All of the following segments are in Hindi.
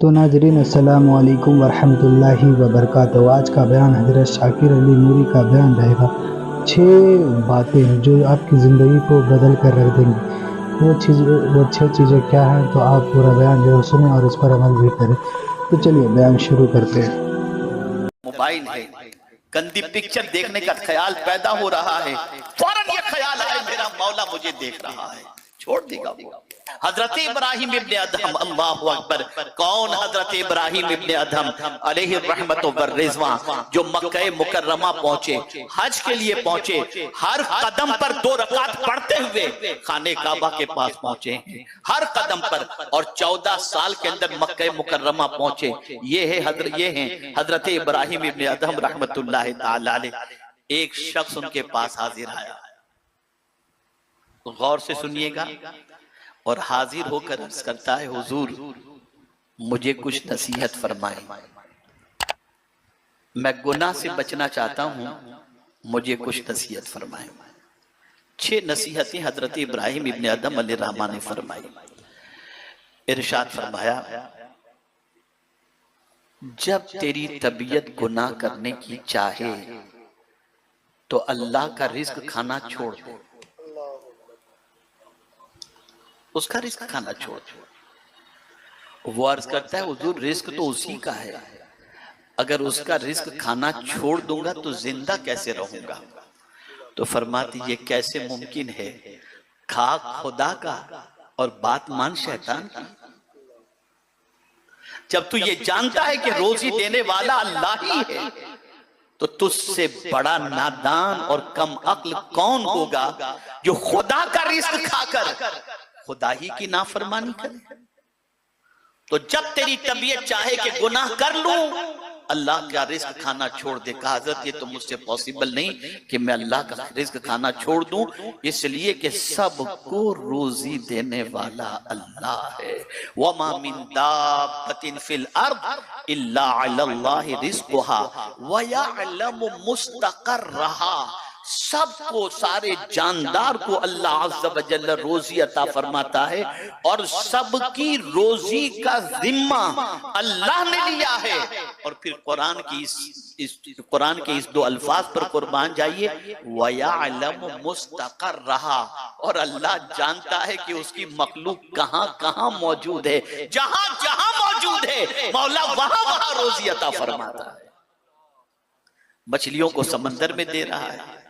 तो नाजरीन अस्सलामु अलैकुम वरहमतुल्लाहि वबरकातुहू। आज का बयान हज़रत शाकिर अली नूरी का बयान रहेगा। 6 बातें जो आपकी ज़िंदगी को बदल कर रख देंगी। वो 6 चीज़ें क्या हैं, तो आप पूरा बयान ज़रूर सुनें और इस पर अमल भी करें। तो चलिए बयान शुरू करते हैं। मोबाइल है, गंदी पिक्चर देखने का ख्याल पैदा हो रहा है, फौरन ये ख्याल आए मेरा मौला मुझे देख रहा है, छोड़ देगा वो। हजरत इब्राहिम इब्ने अदहम, अल्लाहु अकबर। कौन हजरत इब्राहिम इब्ने अदहम अलैहि रहमत व रिज़वान, जो मक्का मुकर्रमा पहुंचे, हज के लिए पहुंचे, हर कदम पर 2 रकात पढ़ते हुए खाने काबा के पास पहुंचे हैं, हर कदम पर। और 14 साल के अंदर मक्का मुकर्रमा पहुंचे। ये हैं हजरत इब्राहिम इब्ने अदहम रहमतुल्लाह ताला अलैह। एक शख्स उनके पास हाजिर आया, गौर से सुनिएगा, और हाजिर होकर अर्ज करता है, हुजूर मुझे कुछ नसीहत फरमाए, मैं गुनाह से बचना चाहता हूं, मुझे कुछ नसीहत फरमाए। 6 नसीहतें हजरत इब्राहिम इब्ने अदहम अलैहिर्रहमान ने फरमाई। इरशाद फरमाया, जब तेरी तबीयत गुनाह करने की चाहे तो अल्लाह का रिज्क खाना छोड़ दे, उसका रिस्क खाना छोड़ दो। वो अर्ज करता है, हुजूर रिस्क तो उसी का है, अगर उसका रिस्क खाना छोड़ दूंगा तो जिंदा कैसे रहूंगा? तो फरमाती, ये कैसे मुमकिन है, खा खुदा का और बात मान शैतान की। जब तू ये जानता है कि रोजी देने वाला अल्लाह ही है, तो तुझसे बड़ा नादान और कम अक्ल कौन होगा जो खुदा का रिस्क खाकर खुदा ही की नाफरमानी करे। तो जब तेरी तबीयत चाहे कि गुनाह कर लूं, अल्लाह का रिस्क खाना छोड़ दे। कहा, हज़रत ये तो मुझसे पॉसिबल नहीं कि मैं अल्लाह का रिस्क खाना छोड़ दूं, इसलिए कि सबको रोजी देने वाला अल्लाह है। वमा मिन दाब्बतिन फिल अर्द इल्ला अलल्लाहि रिज़्कुहा व यअलमु मुस्तक़र्रहा। सबको, सारे जानदार को अल्लाह अज़्ज़ व जल्ल रोजी अता फरमाता है, और सबकी रोजी का जिम्मा अल्लाह ने लिया है। और फिर कुरान के इस 2 अल्फाज पर कुर्बान जाइए, व यअलमु मुस्तक़र्रहा, और अल्लाह जानता है कि उसकी मखलूक कहां कहां मौजूद है। जहां जहां मौजूद है मौला वहां वहां रोजी अता फरमाता है। मछलियों को समंदर में दे रहा है,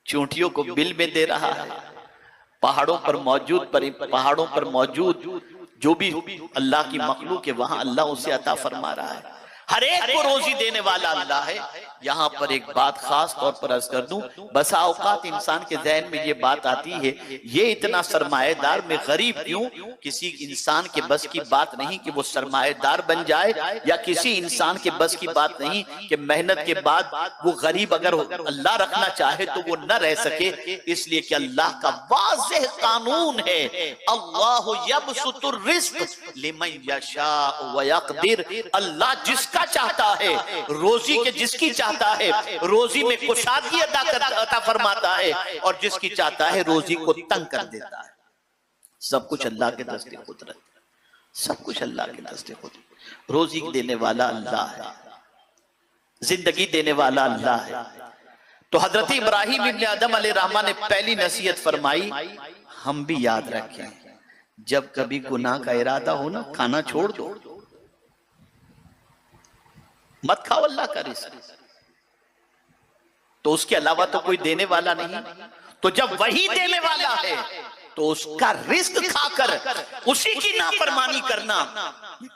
चूंटियों को बिल में दे रहा है, पहाड़ों पर मौजूद जो भी अल्लाह की मखलूक है वहां अल्लाह उसे अता फरमा रहा है। हर एक को रोजी देने वाला अल्लाह है। यहाँ पर एक बात खास तौर पर अर्ज कर दूं, बसा औकात इंसान के ज़हन में ये बात आती है, ये इतना सरमाएदार में गरीब क्यों? किसी इंसान के बस की बात नहीं कि वो सरमाएदार बन जाए, या किसी इंसान के बस की बात नहीं कि मेहनत के बाद वो गरीब अगर अल्लाह रखना चाहे तो वो न रह सके। इसलिए कि अल्लाह का वाज़ेह कानून है, अल्लाहु यबसुतुर रिज़्क़ लिमन यशाअ व यक़दिर। अल्लाह जिसका चाहता है रोजी के, जिसकी चाहता है रोजी में कुशादगी अता फरमाता है, और जिसकी चाहता है रोजी को तंग कर देता है। सब कुछ अल्लाह के दस्ते कुदरत, सब कुछ अल्लाह के दस्ते कुदरत। रोजी देने वाला अल्लाह है, जिंदगी देने वाला अल्लाह है। तो हजरत इब्राहिम इब्ने अदहम अलैहिर्रहमान ने पहली नसीहत फरमाई, हम भी याद रखें, जब कभी गुनाह का इरादा हो ना, खाना छोड़ दो, मत खाओ अल्लाह का रिज़्क, तो उसके अलावा तो कोई देने वाला नहीं। तो जब वही देने वाला है तो उसका रिज़्क खाकर उसी की नाफरमानी करना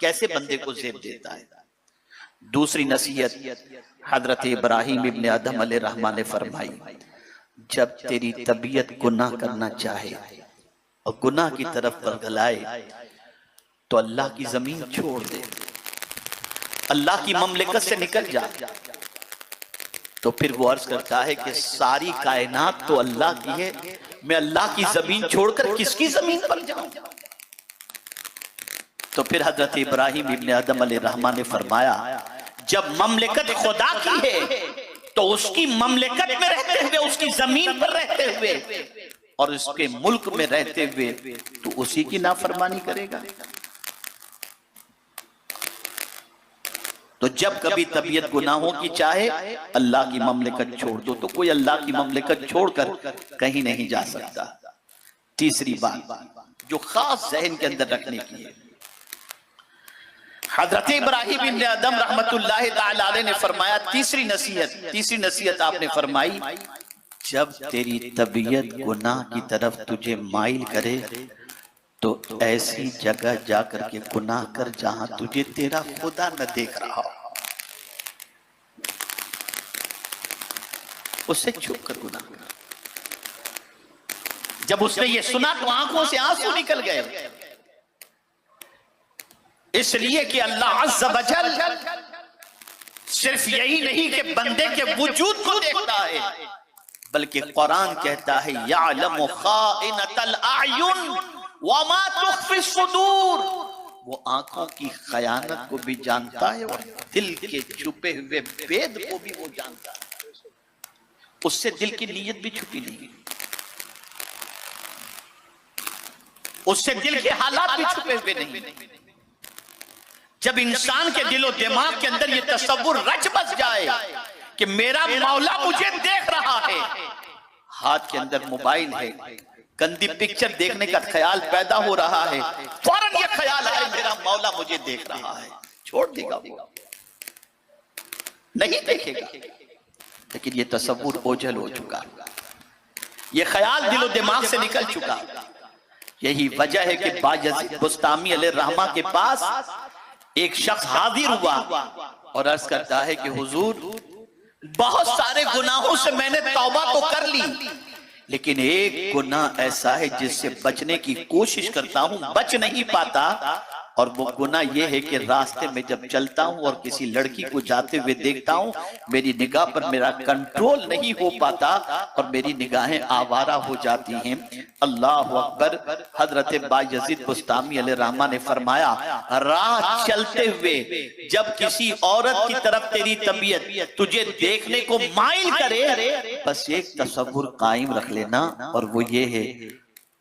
कैसे बंदे को ज़ेब देता है। दूसरी नसीहत हजरत इब्राहिम इब्ने अदहम अलैहिर्रहमान ने फरमाई, जब तेरी तबीयत गुनाह करना चाहे और गुनाह की तरफ बरगलाए तो अल्लाह की जमीन छोड़ दे, अल्लाह की ममलिकत से निकल जा। तो फिर वो अर्ज करता है कि सारी कायनात तो अल्लाह की है, मैं अल्लाह की जमीन छोड़कर किसकी जमीन पर जाऊं? तो फिर हजरत इब्राहिम इब्ने अदहम अलैहिर्रहमान ने फरमाया, जब ममलिकत खुदा की है तो उसकी ममलिकत में रहते हुए, उसकी जमीन पर रहते हुए और उसके मुल्क में रहते हुए तो उसी की नाफरमानी करेगा। तो जब कभी तबीयत गुनाहों की चाहे अल्लाह की ममलिकत छोड़ दो, तो कोई अल्लाह की ममलिकत छोड़कर कहीं नहीं जा सकता। तीसरी बात जो खास जहन के अंदर रखने की है, हजरत इब्राहिम इब्न अदम रहमतुल्लाहि तआला अलैह ने फरमाया, तीसरी नसीहत आपने फरमाई, जब तेरी तबीयत गुनाह की तरफ तुझे माइल करे तो ऐसी जगह जाकर के गुनाह कर जहां तुझे तेरा खुदा न देख रहा हो, उससे छुप कर गुनाह कर। जब उसने ये सुना तो आंखों से आंसू निकल गए, इसलिए कि अल्लाह अज़्ज़ व जल सिर्फ यही नहीं कि बंदे के वजूद को देखता है, बल्कि कुरान कहता है यअलमु खाइनतल अयुन व मा तुख्फी सुदूर, वो आंखों की खयानत को भी जानता है और दिल के छुपे हुए भेद को भी वो जानता है। उससे दिल की नीयत भी छुपी नहीं, उससे दिल के हालात भी छुपे हुए नहीं। जब इंसान के दिलो दिमाग के अंदर ये तसव्वुर रच बस जाए कि मेरा मौला मुझे देख रहा है, हाथ के अंदर मोबाइल है, गंदी पिक्चर देखने का ख्याल पैदा हो रहा है, फौरन ये ख्याल है मेरा मौला मुझे देख रहा है, छोड़ देगा वो, नहीं देखेगा। लेकिन ये तसव्वुर ओझल हो चुका, ये ख्याल दिलो दिमाग से निकल चुका। यही वजह है कि बायज़ीद बुस्तामी अलैहिर्रहमा के पास एक शख्स हाजिर हुआ और अर्ज करता है कि हुजूर, बहुत सारे गुनाहों से मैंने तौबा तो कर ली, लेकिन एक गुनाह ऐसा है जिससे बचने की कोशिश करता हूं, बच नहीं पाता, और वो गुनाह ये है कि रास्ते में जब चलता हूं और किसी लड़की को जाते हुए देखता हूं, मेरी निगाह पर मेरा कंट्रोल नहीं हो पाता और मेरी निगाहें आवारा हो जाती हैं। अल्लाह अकबर। हजरत बायज़ीद बुस्तामी अलैहिर्रहमा ने फरमाया, राह चलते हुए जब किसी औरत की तरफ तेरी तबीयत तुझे देखने को माइल करे, बस एक तसव्वुर कायम रख लेना, और वो ये है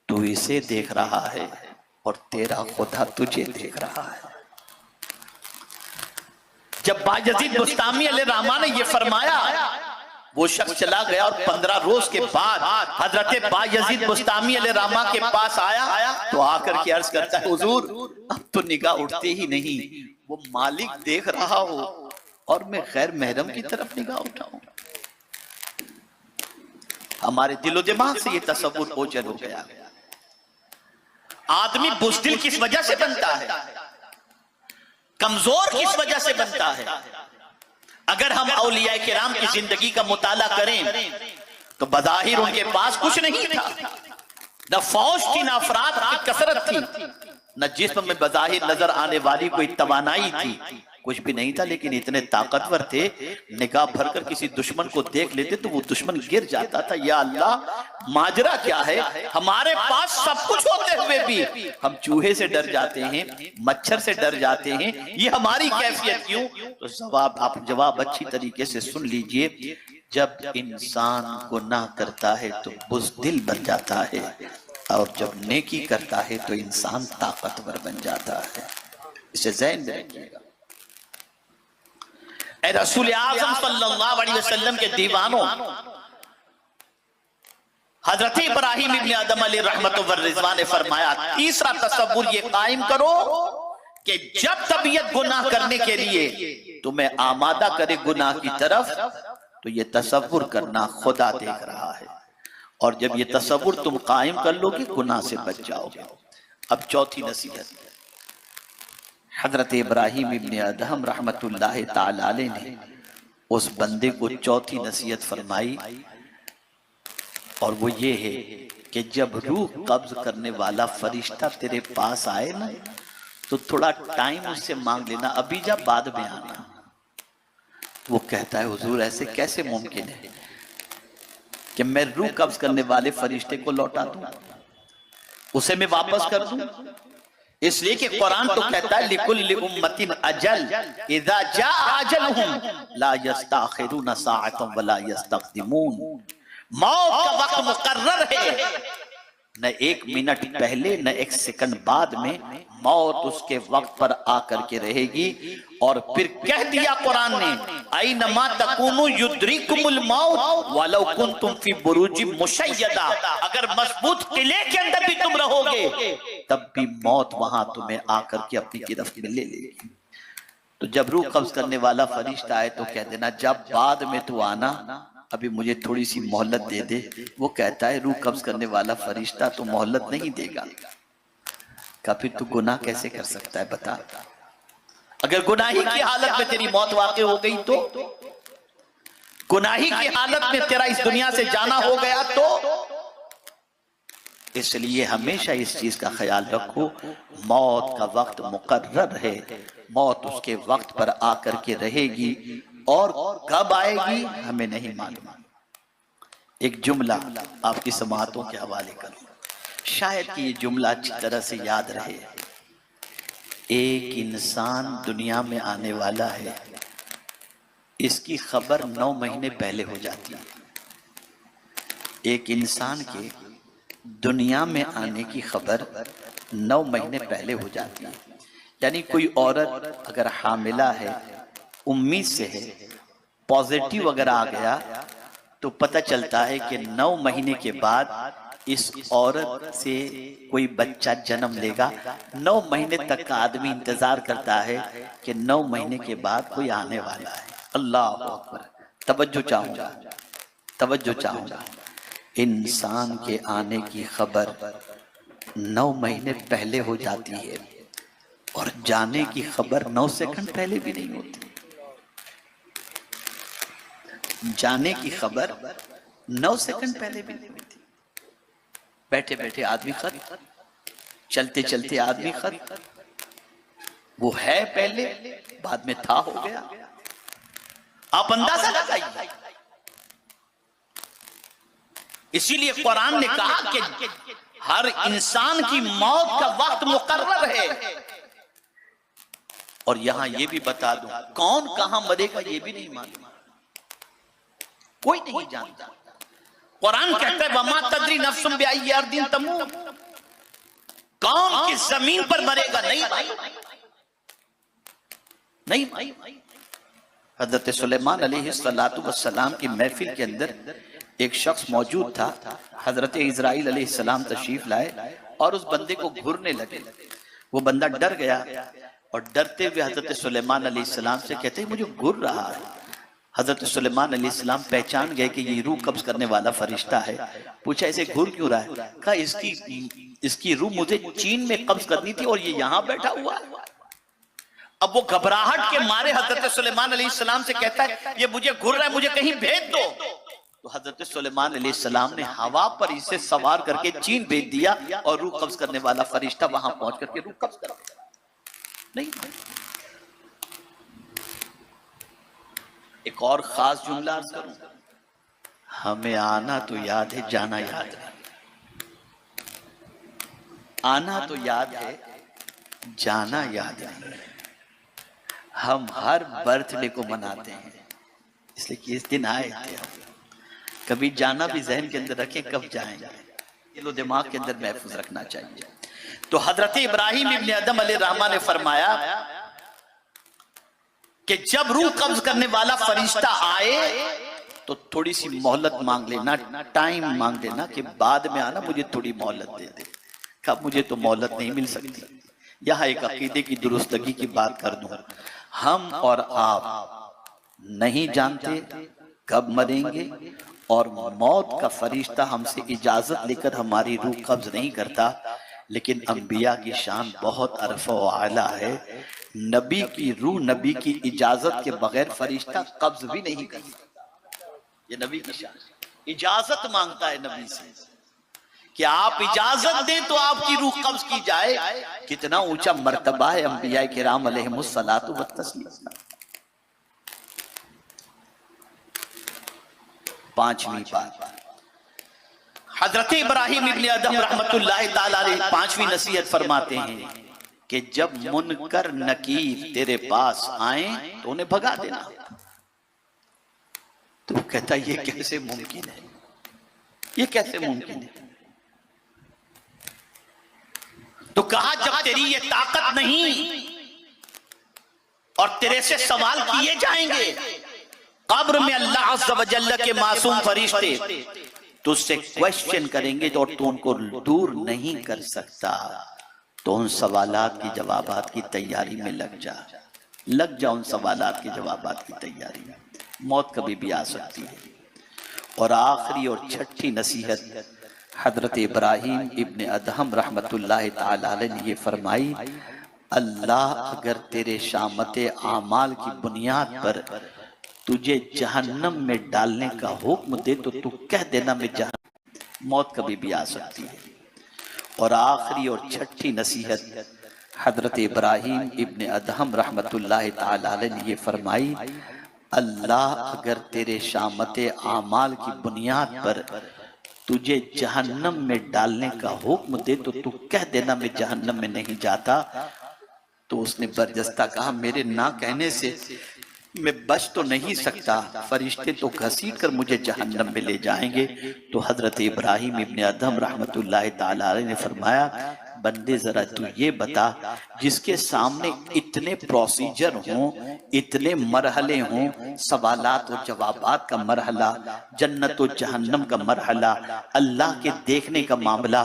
तू इसे देख रहा है और तेरा खुदा तुझे देख रहा है। जब बायज़ीद बुस्तामी अलैहिर्रहमा ने यह फरमाया, वो शख्स चला गया और 15 रोज के बाद हजरत बायज़ीद बुस्तामी अलैहिर्रहमा के पास आया तो आकर के अर्ज करता है, हुजूर अब तो निगाह उठती ही नहीं, वो मालिक देख रहा हो और मैं गैर महरम की तरफ निगाह उठाऊं। हमारे दिलो दिमाग से ये तसव्वुर ओझल हो गया। आदमी बुज़दिल किस वजह से बनता है, कमजोर किस वजह से बनता है? अगर हम औलिया किराम की जिंदगी का मुताला करें तो बज़ाहिर उनके पास कुछ नहीं था, न फौज थी, न अफराद की कसरत थी, न जिस्म में बज़ाहिर नजर आने वाली कोई तवानाई थी, कुछ भी नहीं था, लेकिन इतने ताकतवर थे, निगाह भरकर किसी दुश्मन को देख लेते तो वो दुश्मन गिर जाता था। या अल्लाह, माजरा क्या है, हमारे पास सब कुछ होते हुए भी हम चूहे से डर जाते हैं, मच्छर से डर जाते हैं, ये हमारी कैफियत क्यों? तो आप जवाब अच्छी तरीके से सुन लीजिए। जब इंसान गुनाह करता है तो बुज़दिल बन जाता है, और जब नेकी करता है तो इंसान ताकतवर बन जाता है। इसे ज़हन में रखिएगा। ऐ रसूल आज़म सल्लल्लाहु अलैहि वसल्लम के दीवानों, हजरत इब्राहिम इब्न अदम अलैहिर्रहमतु व रिज़वान ने फरमाया, तीसरा तसव्वुर ये कायम करो कि जब तबीयत गुनाह करने के लिए तुम्हें आमादा करे गुनाह की तरफ, तो ये तसव्वुर करना खुदा देख रहा है, और जब ये तसव्वुर तुम कायम कर लोगे गुनाह से बच जाओगे। अब चौथी नसीहत, हजरत इब्राहिम इब्न अदहम रहमतुल्लाहि ताला अलैह ने उस बंदे को चौथी नसीहत फरमाई, और वो ये है कि जब रूह कब्ज करने वाला फरिश्ता तेरे पास आए ना, तो थोड़ा टाइम उससे मांग लेना, अभी जा बाद में आना। वो कहता है, हुजूर ऐसे कैसे मुमकिन है कि मैं रूह कब्ज करने वाले फरिश्ते को लौटा दूं, उसे मैं वापस कर दूं? इसलिए कि कुरान तो कहता है, लिकुल्लि उम्मतिन अजल इज़ा जाअ अजलहुम ला यस्तअखिरुन साअतन वला यस्तक़दिमून। मौत का वक्त मुकर्रर है, न एक मिनट पहले न एक सेकंड बाद में मौत उसके वक्त पर आकर के रहेगी। और फिर कह दिया कुरान ने, ऐनमा तकूनु युद्रिकुमुल मौत वलौ कुंतुम फी बुरूजि मुशय्यदा, अगर मजबूत किले के अंदर भी तुम रहोगे तब भी मौत वहां तुम्हें आकर के अपनी गिरफ्त में ले लेगी। तो जब रूह कब्ज करने वाला फरिश्ता आए तो कह देना, जब बाद में तू आना, अभी मुझे थोड़ी सी मोहलत दे दे। वो कहता है, रूह कब्ज करने वाला फरिश्ता तो मोहलत नहीं देगा। का फिर तू गुनाह कैसे कर सकता है बता? अगर गुनाही की हालत में तेरी मौत वाक़ई हो गई तो, गुनाही की हालत में तेरा इस दुनिया से जाना हो गया तो, इसलिए हमेशा इस चीज का ख्याल रखो, मौत का वक्त मुकर्रर है, मौत उसके वक्त पर आकर के रहेगी और कब आएगी हमें नहीं मालूम। एक जुमला आपकी समाअतों के हवाले करूं, शायद कि ये जुमला अच्छी तरह से याद रहे। एक इंसान दुनिया में आने वाला है, इसकी खबर 9 महीने पहले हो जाती है। एक इंसान के दुनिया में आने की खबर 9 महीने पहले हो जाती है। यानी कोई औरत अगर हामिला है, उम्मीद से है, पॉजिटिव अगर आ गया तो पता चलता है कि 9 महीने के बाद इस औरत से कोई बच्चा जन्म लेगा। 9 महीने तक का आदमी इंतजार करता है कि 9 महीने के बाद कोई आने वाला है। अल्लाह अकबर। तवज्जो चाहूंगा, तवज्जो चाहूंगा। इंसान के आने की खबर 9 महीने पहले हो जाती है और जाने की खबर 9 सेकंड पहले भी नहीं होती। जाने की खबर 9 सेकंड पहले भी नहीं होती। बैठे बैठे आदमी खत, चलते चलते आदमी खत, वो है पहले, बाद में था हो गया। आप अंदाजा लगाइए। इसीलिए कुरान ने कहा कि हर इंसान की मौत का वक्त मुकर्रर है। और यहां यह भी बता दूं, कौन कहां मरेगा यह भी नहीं मालूम, कोई नहीं जानता। कुरान कहता है, वमा तदरी नफ्सुम बिअय्यि अर्दिन तमूत, कौन किस जमीन पर मरेगा नहीं नहीं। हजरत सुलेमान अलैहिस्सलातु वस्सलाम की महफिल के अंदर एक शख्स मौजूद था। हजरत इजराइल अलैहिस्सलाम तशरीफ लाए और उस बंदे को घूरने लगे। वो बंदा डर गया और डरते हुए हजरत सुलेमान अलैहिस्सलाम से कहते हैं, मुझे घूर रहा है। हजरत सुलेमान अलैहिस्सलाम पहचान गए कि ये रूह कब्ज करने वाला फरिश्ता है। पूछा, इसे घूर क्यों रहा है? कहा, इसकी रूह मुझे चीन में कब्ज करनी थी और ये यहां बैठा हुआ है। अब वो घबराहट के मारे हजरत सुलेमान अलैहिस्सलाम से कहता है, ये मुझे घूर रहा है, मुझे कहीं भेज दो। तो हजरत सुलेमान अलैहिस्सलाम ने हवा पर इसे सवार करके चीन भेज दिया और रूह कब्ज करने वाला फरिश्ता वहां पहुंच करके रूह कब्ज कर दिया। नहीं, एक और खास जुमला अर्ज करूं, हमें आना तो याद है, जाना याद नहीं। आना तो याद है, जाना याद नहीं। हम हर बर्थडे को मनाते हैं इसलिए कि इस दिन आए थे। कभी जाना भी जहन के अंदर रखें, कब जाएंगे, दिलो दिमाग के अंदर महफूज रखना चाहिए। तो हजरत इब्राहिम इब्ने अदम अलैहिर्रहमान ने फरमाया कि जब रूह कब्ज करने वाला फरिश्ता आए तो थोड़ी सी मोहलत मांग लेना, टाइम मांग लेना कि बाद में आना, मुझे थोड़ी मोहलत दे दे। कब मुझे तो मोहलत नहीं मिल सकती। यहां एक अकीदे की दुरुस्तगी की बात कर दूं, हम और आप नहीं जानते कब मरेंगे और मौत का फरिश्ता हमसे इजाजत लेकर हमारी रूह कब्ज नहीं करता। लेकिन अंबिया की शान बहुत अरफ़ व आला है। नबी की रूह नबी की इजाजत के बगैर फरिश्ता कब्ज भी नहीं कर सकता। ये नबी की शान, इजाजत मांगता है नबी से कि आप इजाजत दें तो आपकी रूह कब्ज की जाए। कितना ऊंचा मर्तबा है अंबिया किराम अलैहिमुस्सलातु व तस्लीम। पांचवी बात, हजरत इब्राहिम इब्ने अदम रहमतुल्लाहि ताला अलैह पांचवी नसीहत फरमाते हैं कि जब मुनकर नकीर तेरे पास आए तो उन्हें भगा देना। तो वो कहता, ये कैसे मुमकिन है, ये कैसे मुमकिन है? तो कहा जब तेरी ये ताकत नहीं और तेरे से सवाल किए जाएंगे कब्र में, अल्लाह अज़्ज़ा व जल्ल के मासूम फरिश्ते तुझसे क्वेश्चन करेंगे तो तू उनको दूर नहीं कर सकता। तो उन सवालात की जवाबात की तैयारी में लग जा उन सवालात के जवाबात की तैयारी में। मौत कभी भी आ सकती है। और आखिरी और छठी नसीहत हजरत इब्राहीम इब्ने अदहम रहमतुल्लाह ताला अलैह ने ये फरमाई, अल्लाह अगर तेरे शामते आमाल की बुनियाद पर तुझे जहन्नम में डालने का हुक्म दे तो तू कह देना मैं जहन्नम। मौत कभी भी आ सकती है। और आखिरी और छठी नसीहत हजरत इब्राहीम इब्ने अदहम रहमतुल्लाह ताला अलैह ने ये फरमाई, अल्लाह अगर तेरे शामते आमाल की बुनियाद पर तुझे जहन्नम में डालने का हुक्म दे तो तू कह देना मैं जहन्नम में नहीं जाता। तो उसने बरजस्ता कहा, मेरे ना कहने से मैं बच तो नहीं सकता, फरिश्ते तो घसीट कर मुझे जहन्नम में ले जाएंगे। तो हजरत इब्राहीम इब्ने अदहम रहमतुल्लाह ताला अलैह ने फरमाया, बंदे जरा तू ये बता, जिसके सामने इतने प्रोसीजर हों, इतने मरहले हों, सवालात और जवाबात का मरहला, जन्नत और जहन्नम का मरहला, अल्लाह के देखने का मामला,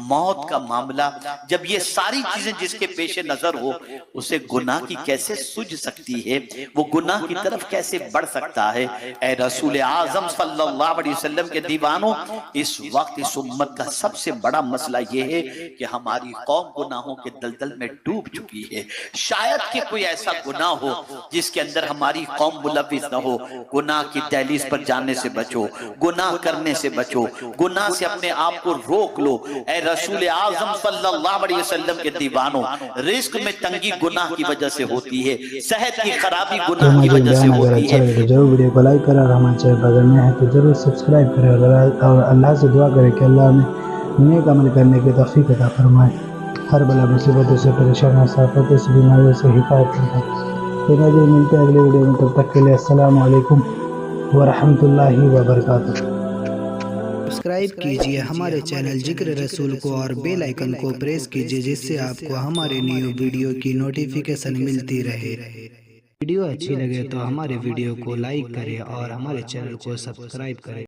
मौत का मामला, जब ये सारी चीजें जिसके पेश नजर हो, उसे गुनाह की कैसे सूझ सकती है, वो गुनाह की तरफ कैसे बढ़ सकता है। ए रसूल आजम सल्लल्लाहु अलैहि वसल्लम के दीवानों, इस वक्त इस उम्मत का सबसे बड़ा मसला ये है कि हमारी कौम गुनाहों के दलदल में डूब चुकी है। शायद कि कोई ऐसा गुनाह हो जिसके अंदर हमारी कौम मुलव्विस न हो। गुनाह की दहलीज पर जाने से बचो, गुनाह करने से बचो, गुनाह से अपने आप को रोक लो। ए रसूल आजम सल्लल्लाहु अलैहि वसल्लम के दीवानों, रिस्क में तंगी गुनाह की वजह से होती है, सेहत की खराबी गुनाह की वजह से होती है। तो जरूर वीडियो को लाइक करें और हमारे चैनल पर अगर नए हैं तो जरूर सब्सक्राइब करें और अल्लाह से दुआ करें कि अल्लाह हमें नेक अमल करने की तौफीक अता फरमाए। हर बला मुसीबतों से, परेशानियों से, आफतों से, बीमारियों से हिफाजत फरमाए। तो नजर मिलते हैं अगले वीडियो में, तब तक के लिए अस्सलाम वालेकुम व रहमतुल्लाहि व बरकातुहू। सब्सक्राइब कीजिए हमारे चैनल जिक्र रसूल को और बेल आइकन को प्रेस कीजिए, जिससे आपको हमारे न्यू वीडियो की नोटिफिकेशन मिलती रहे। वीडियो अच्छी लगे तो हमारे वीडियो को लाइक करें और हमारे चैनल को सब्सक्राइब करें।